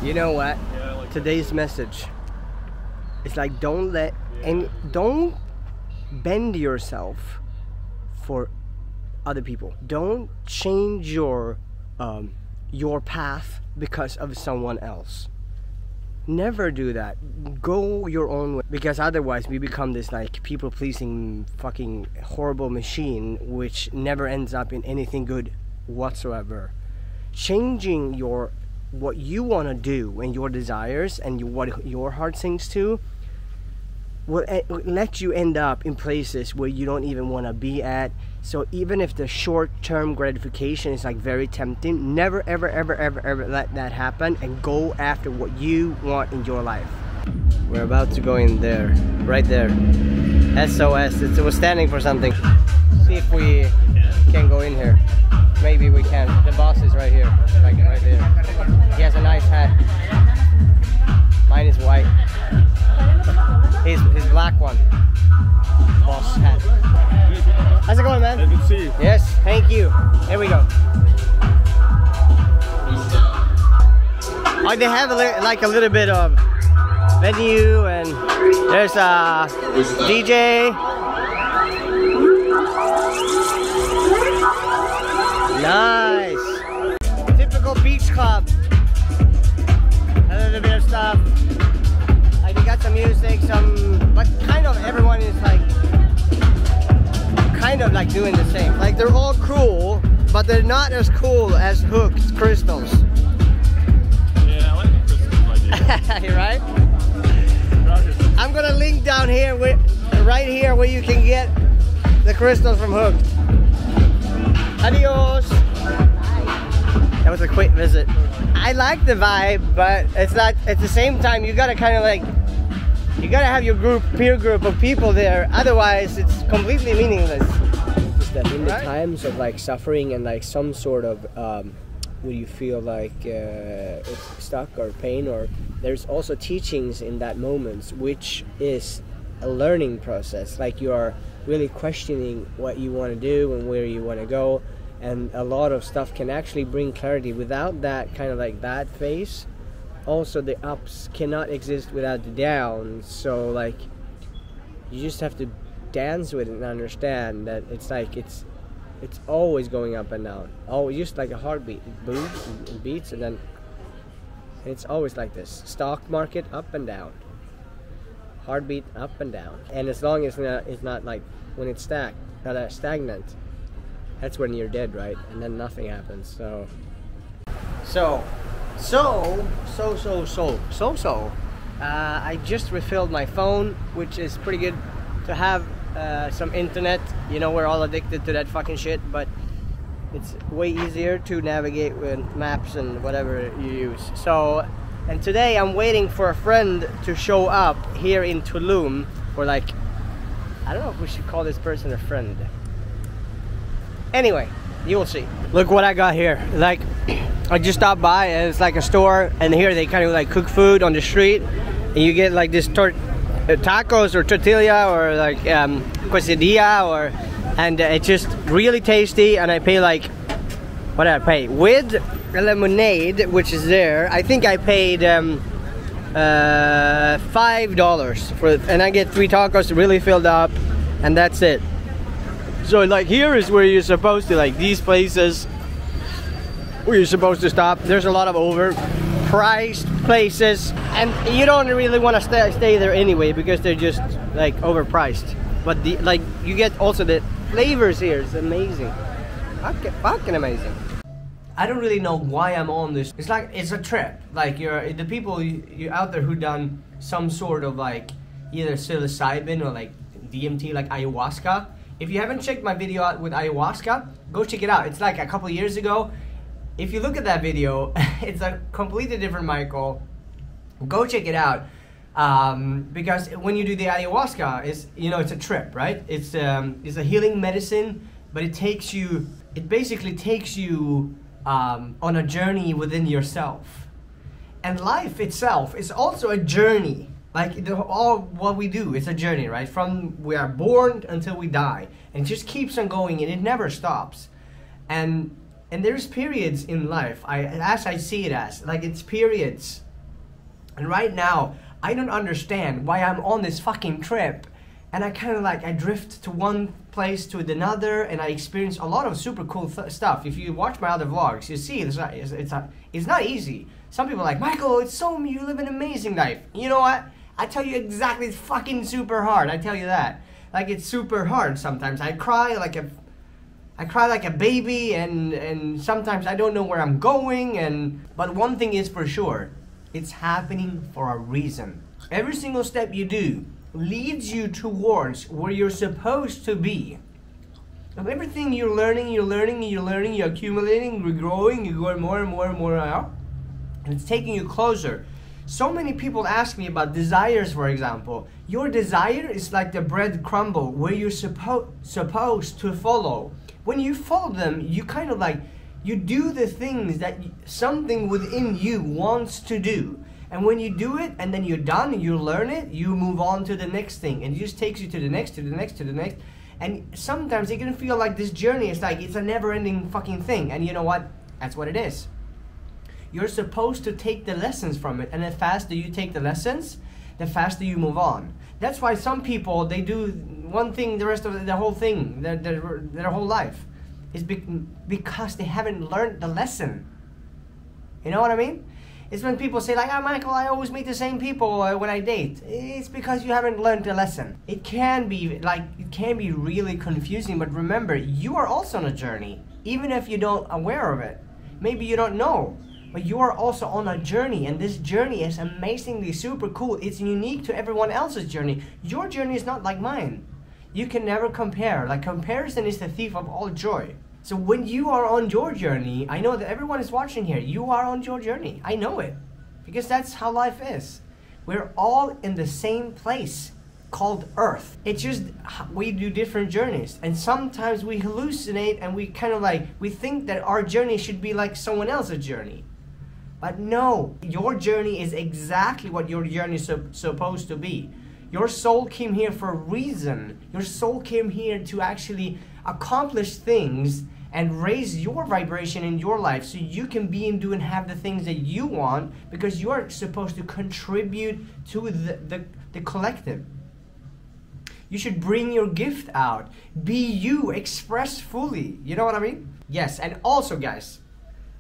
You know what? Today's message is like, don't let and don't bend yourself for other people. Don't change your path because of someone else. Never do that. Go your own way, because otherwise we become this like people-pleasing fucking horrible machine which never ends up in anything good whatsoever. Changing what you want to do and your desires and what your heart sings to will let you end up in places where you don't even want to be at. So even if the short-term gratification is like very tempting, never ever ever ever ever let that happen, and go after what you want in your life. We're about to go in there, right there. SOS. It was standing for something. See if we can go in here. Maybe we can. The boss is right here, like right there. He has a nice hat. Mine is white. His black one. Boss hat. How's it going, man? Good to see you. Yes, thank you. Here we go. Oh, they have like a little bit of venue, and there's a DJ. Nice. Typical beach club. A little bit of stuff. Like they got some music, but kind of everyone is like kind of like doing the same. Like they're all cool, but they're not as cool as Hooked crystals. Yeah, I like the crystals idea. You're right? I'm gonna link down here, right here, where you can get the crystals from Hooked. Adios. That was a quick visit. I like the vibe, but it's not. At the same time, you gotta kind of like, you gotta have your peer group of people there. Otherwise, it's completely meaningless. Just that in the times of like suffering and like some sort of, where you feel like it's stuck or pain, or there's also teachings in that moment, which is a learning process. Like you are really questioning what you want to do and where you want to go, and a lot of stuff can actually bring clarity. Without that kind of like that phase, also the ups cannot exist without the downs. So like you just have to dance with it and understand that it's like it's always going up and down, always just like a heartbeat. It moves and it beats, and then it's always like this. Stock market up and down, heartbeat up and down. And as long as it's not like when it's stagnant, that's when you're dead, right? And then nothing happens. So I just refilled my phone, which is pretty good to have some internet. You know, we're all addicted to that fucking shit, but it's way easier to navigate with maps and whatever you use. So, and today I'm waiting for a friend to show up here in Tulum, or like, I don't know if we should call this person a friend. Anyway, you will see. Look what I got here. Like, I just stopped by and it's like a store, and here they kind of like cook food on the street, and you get like this tacos or tortilla or like quesadilla, and it's just really tasty. And I pay like, what did I pay? With a lemonade, which is there, I think I paid $5 for it, and I get 3 tacos really filled up, and that's it. So like here is where you're supposed to, like these places where you're supposed to stop. There's a lot of overpriced places, and you don't really want to stay there anyway because they're just like overpriced. But like you get also the flavors here. It's amazing, fucking amazing. I don't really know why I'm on this. It's like it's a trip. Like the people you're out there who done some sort of like either psilocybin or like DMT, like ayahuasca. If you haven't checked my video out with ayahuasca, go check it out. It's like a couple years ago. If you look at that video, it's a completely different Michael. Go check it out. Because when you do the ayahuasca, it's a trip, right? It's a healing medicine, but it basically takes you on a journey within yourself. And life itself is also a journey. Like all what we do, it's a journey, right? From we are born until we die, and it just keeps on going, and it never stops. And there's periods in life. As I see it as like it's periods And right now, I don't understand why I'm on this fucking trip, and I kind of like, I drift to one place to another, and I experience a lot of super cool stuff. If you watch my other vlogs, you see it's not easy. Some people are like, Michael, you live an amazing life. You know what? I tell you exactly, it's fucking super hard. I tell you that. Like, it's super hard sometimes. I cry like a baby, and sometimes I don't know where I'm going. But one thing is for sure, it's happening for a reason. Every single step you do leads you towards where you're supposed to be. Of everything you're learning, you're accumulating, you're growing, you're going more and more and more out, and it's taking you closer. So many people ask me about desires, for example. Your desire is like the bread crumble where you're supposed to follow. When you follow them, you kind of like, you do the things that something within you wants to do. And when you do it, and then you're done, and you learn it, you move on to the next thing. And it just takes you to the next, to the next, to the next. And sometimes it can feel like this journey is like, it's a never-ending fucking thing. And you know what? That's what it is. You're supposed to take the lessons from it. And the faster you take the lessons, the faster you move on. That's why some people, they do one thing the rest of the whole thing, their whole life. Is because they haven't learned the lesson. You know what I mean? It's when people say like, Michael, I always meet the same people when I date. It's because you haven't learned the lesson. It can be really confusing, but remember, you are also on a journey, even if you don't aware of it. Maybe you don't know, but you are also on a journey, and this journey is amazingly super cool. It's unique to everyone else's journey. Your journey is not like mine. You can never compare. Like, comparison is the thief of all joy. So when you are on your journey, I know that everyone is watching here, you are on your journey. I know it. Because that's how life is. We're all in the same place called Earth. It's just we do different journeys. And sometimes we hallucinate and we kind of like, we think that our journey should be like someone else's journey. But no, your journey is exactly what your journey is supposed to be. Your soul came here for a reason. Your soul came here to actually accomplish things and raise your vibration in your life so you can be and do and have the things that you want, because you are supposed to contribute to the collective. You should bring your gift out. Be you, express fully. You know what I mean? Yes, and also guys,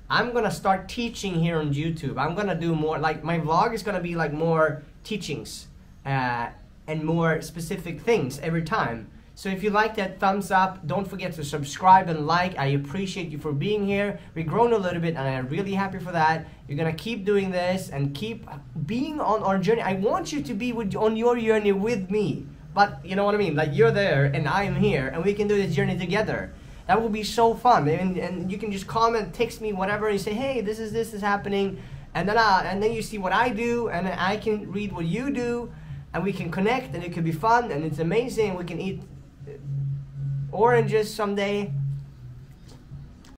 I'm gonna start teaching here on YouTube. I'm gonna do more, like my vlog is gonna be like more teachings and more specific things every time. So if you like that, thumbs up. Don't forget to subscribe and like. I appreciate you for being here. We've grown a little bit and I'm really happy for that. You're gonna keep doing this and keep being on our journey. I want you to be on your journey with me. But you know what I mean? Like, you're there and I'm here and we can do this journey together. That will be so fun. And you can just comment, text me, whatever, and you say, hey, this is happening. And then you see what I do, and then I can read what you do, and we can connect, and it could be fun, and it's amazing. We can eat oranges someday.